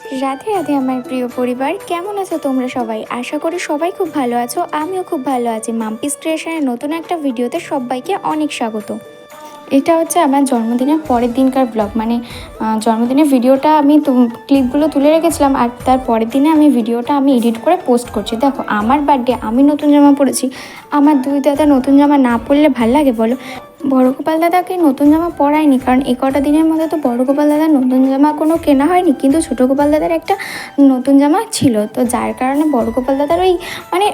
রাধে রাধে আমার প্রিয় পরিবার, কেমন আছো তোমরা সবাই? আশা করি সবাই খুব ভালো আছো। আমিও খুব ভালো আছি। মাম্পিস ক্রিয়েশনের নতুন একটা ভিডিওতে সবাইকে অনেক স্বাগত। এটা হচ্ছে আমার জন্মদিনের পরের দিনকার ব্লগ, মানে জন্মদিনের ভিডিওটা আমি ক্লিপগুলো তুলে রেখেছিলাম, আর তার পরের দিনে আমি ভিডিওটা এডিট করে পোস্ট করছি। দেখো, আমার বার্থডে, আমি নতুন জামা পরেছি। আমার দুই দাদা নতুন জামা না পরলে ভাল লাগে বলো? বড় গোপাল দাদাকে নতুন জামা পরায়নি, কারণ এই কটা দিনের মধ্যে তো বড় গোপাল দাদার নতুন জামা কোনো কেনা হয়নি, কিন্তু ছোটো গোপাল দাদার একটা নতুন জামা ছিল, তো যার কারণে বড় গোপাল দাদার ওই মানে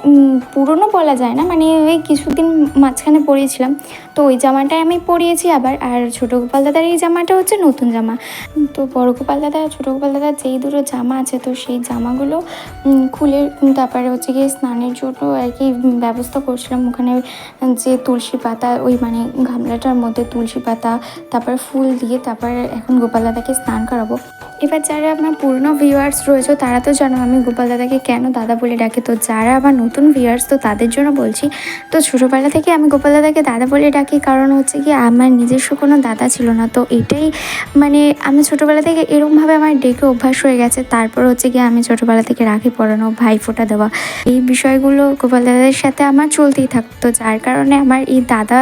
পুরনো বলা যায় না, মানে ওই কিছুদিন মাঝখানে পরিয়েছিলাম, তো ওই জামাটাই আমি পরিয়েছি আবার। আর ছোটো গোপাল দাদার এই জামাটা হচ্ছে নতুন জামা। তো বড় গোপাল দাদা আর ছোটো গোপাল দাদার যেই দুটো জামা আছে, তো সেই জামাগুলো খুলে তারপরে হচ্ছে গিয়ে স্নানের জন্য আর কি ব্যবস্থা করছিলাম। ওখানে যে তুলসী পাতা, ওই মানে গামলাটার মধ্যে তুলসী পাতা, তারপরে ফুল দিয়ে তারপরে এখন গোপাল দাদাকে স্নান করাবো। এবার যারা আমার পুরনো ভিউয়ার্স রয়েছে তারা তো জানো আমি গোপাল দাদাকে কেন দাদা বলে ডাকি। তো যারা আবার নতুন ভিউয়ার্স, তো তাদের জন্য বলছি। তো ছোটোবেলা থেকে আমি গোপাল দাদাকে দাদা বলে ডাকি, কারণ হচ্ছে কি আমার নিজস্ব কোনো দাদা ছিল না, তো এটাই মানে আমি ছোটোবেলা থেকে এরকমভাবে আমার ডেকে অভ্যাস হয়ে গেছে। তারপর হচ্ছে কি আমি ছোটোবেলা থেকে রাখি পরানো, ভাইফোঁটা দেওয়া, এই বিষয়গুলো গোপাল দাদাদের সাথে আমার চলতেই থাকতো, যার কারণে আমার এই দাদা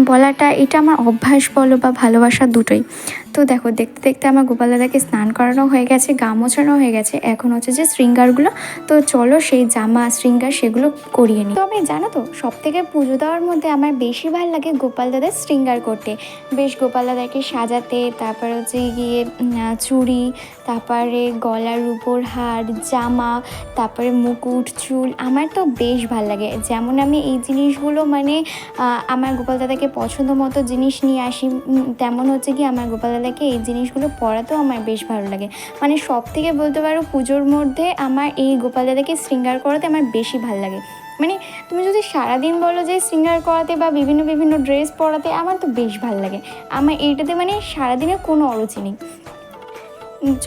বলাটা এটা আমার অভ্যাস বলো বা ভালোবাসা দুটোই। তো দেখো, দেখতে দেখতে আমার গোপাল দাদাকে স্নান করানো হয়ে গেছে, গা মোছানো হয়ে গেছে, এখন হচ্ছে যে শৃঙ্গারগুলো। তো চলো সেই জামা শৃঙ্গার সেগুলো করিয়ে নিই। তবে জানো তো, সব থেকে পুজো দেওয়ার মধ্যে আমার বেশি ভালো লাগে গোপাল দাদার শৃঙ্গার করতে, বেশ গোপাল দাদাকে সাজাতে, তারপর হচ্ছে গিয়ে চুড়ি, তারপরে গলার উপর হার, জামা, তারপরে মুকুট, চুল, আমার তো বেশ ভালো লাগে। যেমন আমি এই জিনিসগুলো মানে আমার গোপাল দাদাকে পছন্দ মতো জিনিস নিয়ে আসি, তেমন হচ্ছে কি আমার গোপাল দাদাকে এই জিনিসগুলো পরাতেও আমার বেশ ভালো লাগে। মানে সব থেকে বলতে পারো পুজোর মধ্যে আমার এই গোপাল দাদাকে শৃঙ্গার করাতে আমার বেশি ভালো লাগে। মানে তুমি যদি সারাদিন বলো যে শৃঙ্গার করাতে বা বিভিন্ন বিভিন্ন ড্রেস পরাতে, আমার তো বেশ ভালো লাগে। আমার এইটাতে মানে সারাদিনের কোনো অরুচি নেই।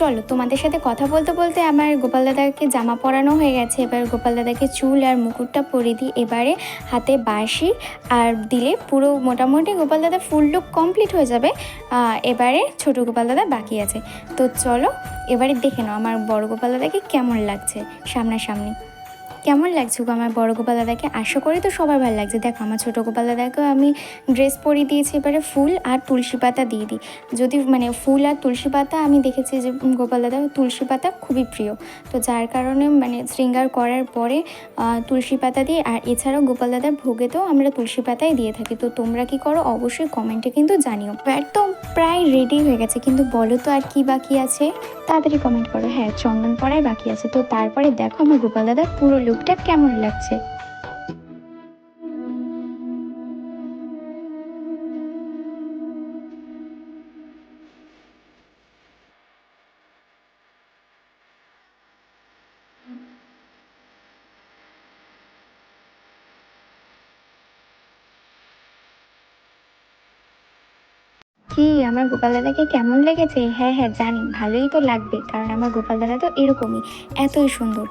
চলো, তোমাদের সাথে কথা বলতে বলতে আমার গোপাল দাদাকে জামা পরানো হয়ে গেছে। এবার গোপাল দাদাকে চুল আর মুকুটটা পরিয়ে দিই। এবারে হাতে বাঁশি আর দিলে পুরো মোটামুটি গোপাল দাদা ফুল লুক কমপ্লিট হয়ে যাবে। এবারে ছোটো গোপাল দাদা বাকি আছে। তো চলো এবারে দেখে নাও আমার বড় গোপাল দাদাকে কেমন লাগছে সামনাসামনি। কেমন লাগছে গো আমার বড় গোপাল দাদাকে? আশা করি তো সবার ভালো লাগছে। দেখো, আমার ছোটো গোপাল দাদাকেও আমি ড্রেস পরিয়ে দিয়েছি। এবারে ফুল আর তুলসী পাতা দিয়ে দিই। যদি মানে ফুল আর তুলসী পাতা আমি দেখেছি যে গোপাল দাদা তুলসী পাতা খুবই প্রিয়, তো যার কারণে মানে শৃঙ্গার করার পরে তুলসী পাতা দিই। আর এছাড়াও গোপাল দাদার ভোগেতেও আমরা তুলসী পাতাই দিয়ে থাকি। তো তোমরা কি করো অবশ্যই কমেন্টে কিন্তু জানিও। একদম প্রায় রেডি হয়ে গেছে, কিন্তু বলো তো আর কি বাকি আছে? তাড়াতাড়ি কমেন্ট করো। হ্যাঁ, চন্দন পড়াই বাকি আছে। তো তারপরে দেখো আমার গোপাল দাদার পুরো লুকটা কেমন লাগছে। কি আমার গোপাল দাদাকে কেমন লেগেছে? হ্যাঁ হ্যাঁ, জানি ভালোই তো লাগবে, কারণ আমার গোপাল দাদা তো এরকমই, এতই সুন্দর।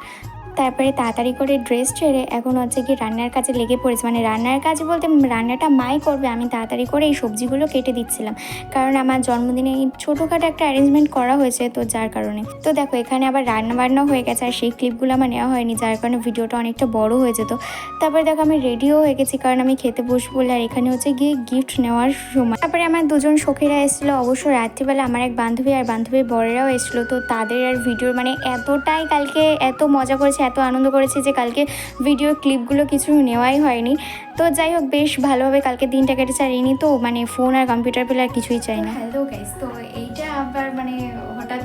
তারপরে তাড়াতাড়ি করে ড্রেস ছেড়ে এখন হচ্ছে কি রান্নার কাজে লেগে পড়েছে। মানে রান্নার কাজ বলতে রান্নাটা মাই করবে, আমি তাড়াতাড়ি করে এই সবজিগুলো কেটে দিচ্ছিলাম, কারণ আমার জন্মদিনে এই ছোটোখাটো একটা অ্যারেঞ্জমেন্ট করা হয়েছে, তো যার কারণে। তো দেখো, এখানে আবার রান্না বান্না হয়ে গেছে, আর সেই ক্লিপগুলো আমার নেওয়া হয়নি, যার কারণে ভিডিওটা অনেকটা বড় হয়ে যেত। তারপরে দেখো আমি রেডিও হয়ে গেছি, কারণ আমি খেতে বসবো বলে। আর এখানে হচ্ছে গিয়ে গিফট নেওয়ার সময়। তারপরে আমার দুজন সখীরা এসেছিলো, অবশ্য রাত্রিবেলা আমার এক বান্ধবী আর বান্ধবীর বরেরাও এসেছিলো। তো তাদের আর ভিডিওর মানে এতটাই কালকে এত মজা করেছে, এত আনন্দ করেছি যে কালকে ভিডিওর ক্লিপগুলো কিছু নেওয়াই হয়নি। তো যাই হোক, বেশ ভালোভাবে কালকে দিনটা কেটেছে। আর ইনি তো মানে ফোন আর কম্পিউটার পেলে আর কিছুই চাই না। হ্যালো গাইস, তো এইটা আবার মানে হঠাৎ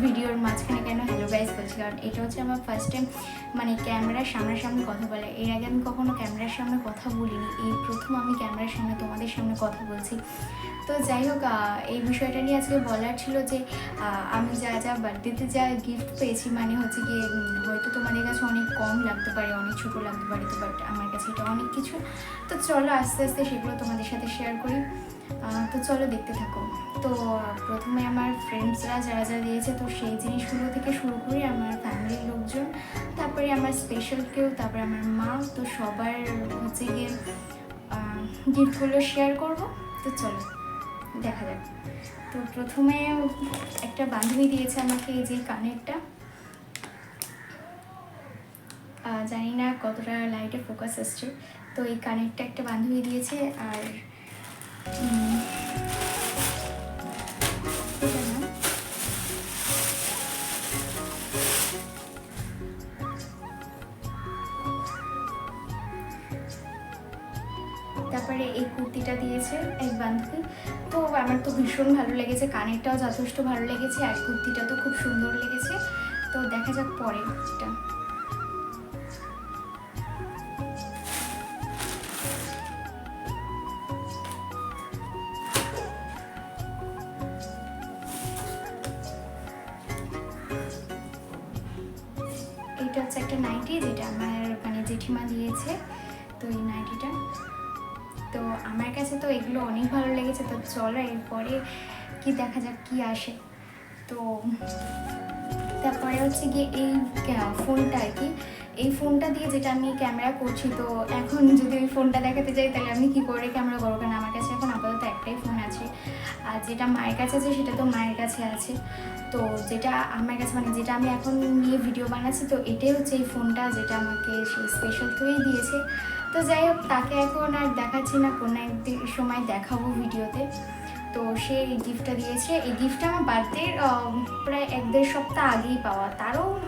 ভিডিওর মাঝখানে কেন হ্যালো গাইস বলছি, কারণ এটা হচ্ছে আমার ফার্স্ট টাইম মানে ক্যামেরার সামনাসামনি কথা বলে। এর আগে আমি কখনো ক্যামেরার সামনে কথা বলিনি, এই প্রথম আমি ক্যামেরার সামনে তোমাদের সামনে কথা বলছি। তো যাই হোক, এই বিষয়টা নিয়ে আজকে বলার ছিল যে আমি যা যা বার্থডেতে যা গিফট পেয়েছি, মানে হচ্ছে গিয়ে হয়তো তোমাদের কাছে অনেক কম লাগতে পারে, অনেক ছোটো লাগতে পারে, তো বাট আমার কাছে এটা অনেক কিছু। তো চলো আস্তে আস্তে সেগুলো তোমাদের সাথে শেয়ার করি। তো চলো দেখতে থাকো। তো প্রথমে আমার ফ্রেন্ডসরা যারা যা দিয়েছে, তো সেই জিনিসগুলো থেকে শুরু করি, আমার ফ্যামিলির লোকজন, তারপরে আমার স্পেশাল কেউ, তারপরে আমার মা, তো সবার হচ্ছে গিয়ে গিফটগুলো শেয়ার করবো। তো চলো দেখা যাক। তো প্রথমে একটা বান্ধবী দিয়েছে আমাকে এই যে কানেরটা, জানি না কতটা লাইটে ফোকাস আসছে। তো এই কানেরটা একটা বান্ধবী দিয়েছে, আর এটা না, তারপরে এই কুর্তিটা দিয়েছে এক বান্ধবী। তো আমার তো ভীষণ ভালো লেগেছে, কানেরটাও যথেষ্ট ভালো লেগেছে, আর কুর্তিটা তো খুব সুন্দর লেগেছে। তো দেখা যাক পরে এটা। এটা হচ্ছে একটা নাইটি, যেটা আমার মানে জেঠিমা দিয়েছে। তো এই নাইটিটা, তো আমার কাছে তো এগুলো অনেক ভালো লেগেছে। তো চলো এরপরে কি দেখা যাক কি আসে। তো তারপরে হচ্ছে গিয়ে এই ফোনটা আর কি, এই ফোনটা দিয়ে যেটা আমি ক্যামেরা করছি। তো এখন যদি ওই ফোনটা দেখাতে যাই তাহলে আমি কী করে ক্যামেরা করবো, কারণ আমার কাছে এখন আপাতত একটাই ফোন আছে, আর যেটা মায়ের কাছে আছে সেটা তো মায়ের কাছে আছে। তো যেটা আমার কাছে মানে যেটা আমি এখন নিয়ে ভিডিও বানাচ্ছি, তো এটাই হচ্ছে এই ফোনটা, যেটা আমাকে সেই স্পেশাল করেই দিয়েছে। তো যাই হোক, তাকে এখন আর দেখাচ্ছি না, কোনো একদিন সময় দেখাবো ভিডিওতে। তো সে এই গিফটটা দিয়েছে। এই গিফটটা আমার বার্থডের প্রায় 1-1.5 সপ্তাহ আগেই পাওয়া,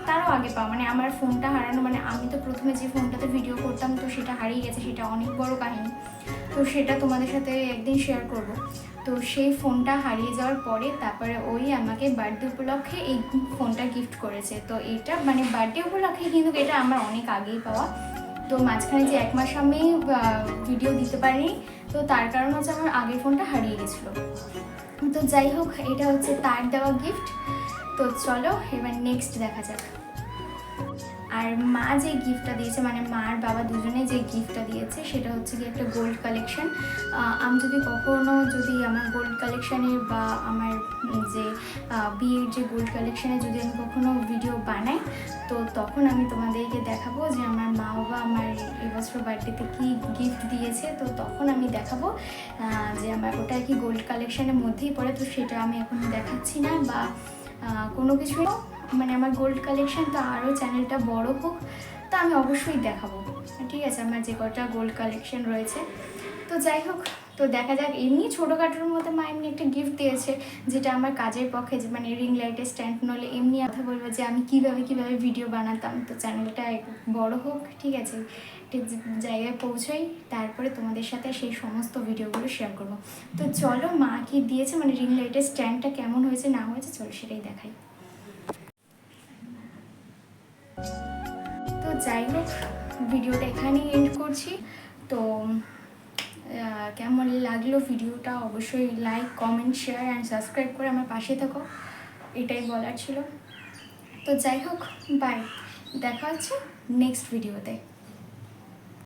তারও আগে পাওয়া। মানে আমার ফোনটা হারানো, মানে আমি তো প্রথমে যে ফোনটাতে ভিডিও করতাম তো সেটা হারিয়ে গেছে, সেটা অনেক বড় কাহিনী। তো সেটা তোমাদের সাথে একদিন শেয়ার করব। তো সেই ফোনটা হারিয়ে যাওয়ার পরে তারপরে ওই আমাকে বার্থডে উপলক্ষে এই ফোনটা গিফট করেছে। তো এটা মানে বার্থডে উপলক্ষে, কিন্তু এটা আমার অনেক আগেই পাওয়া। তো মাঝখানে যে 1 মাস আমি ভিডিও দিতে পারিনি, তো তার কারণ হচ্ছে আমার আগের ফোনটা হারিয়ে গেছিলো। তো যাই হোক, এটা হচ্ছে তার দেওয়া গিফট। তো চলো এবার নেক্সট দেখা যাক। আর মা যে গিফটটা দিয়েছে, মানে মা আর বাবা দুজনে যে গিফটটা দিয়েছে, সেটা হচ্ছে কি একটা গোল্ড কালেকশন। আমি যদি কখনো আমার গোল্ড কালেকশানে বা আমার যে বিয়ের যে গোল্ড কালেকশানে যদি আমি কখনো ভিডিও বানাই, তো তখন আমি তোমাদেরকে দেখাবো যে আমার মা বাবা আমার এবছর বার্থডেতে কী গিফট দিয়েছে। তো তখন আমি দেখাবো যে আমার ওটা কি গোল্ড কালেকশানের মধ্যেই পড়ে। তো সেটা আমি এখন দেখাচ্ছি না বা কোনো কিছু, মানে আমার গোল্ড কালেকশান তো আরও চ্যানেলটা বড় হোক, তো আমি অবশ্যই দেখাবো, ঠিক আছে, আমার যে কটা গোল্ড কালেকশান রয়েছে। তো যাই হোক, তো দেখা যাক। এমনি ছোটোখাটোর মধ্যে মা এমনি একটা গিফট দিয়েছে, যেটা আমার কাজের পক্ষে, যে মানে রিং লাইটের স্ট্যান্ড, নলে এমনি কথা বলবো যে আমি কীভাবে ভিডিও বানাতাম। তো চ্যানেলটা বড় হোক, ঠিক আছে, ঠিক জায়গায় পৌঁছাই, তারপরে তোমাদের সাথে সেই সমস্ত ভিডিওগুলো শেয়ার করবো। তো চলো মা কি দিয়েছে, মানে রিং লাইটের স্ট্যান্ডটা কেমন হয়েছে না হয়েছে, চলো সেটাই দেখাই। তো যাই হোক, ভিডিওটা এখানেই এন্ড করছি। তো কেমন লাগলো ভিডিওটা অবশ্যই like, comment, share and subscribe করে আমার পাশে থাকো, এটাই বলার ছিল। তো যাই হোক, বাই, দেখা হচ্ছে নেক্সট ভিডিওতে।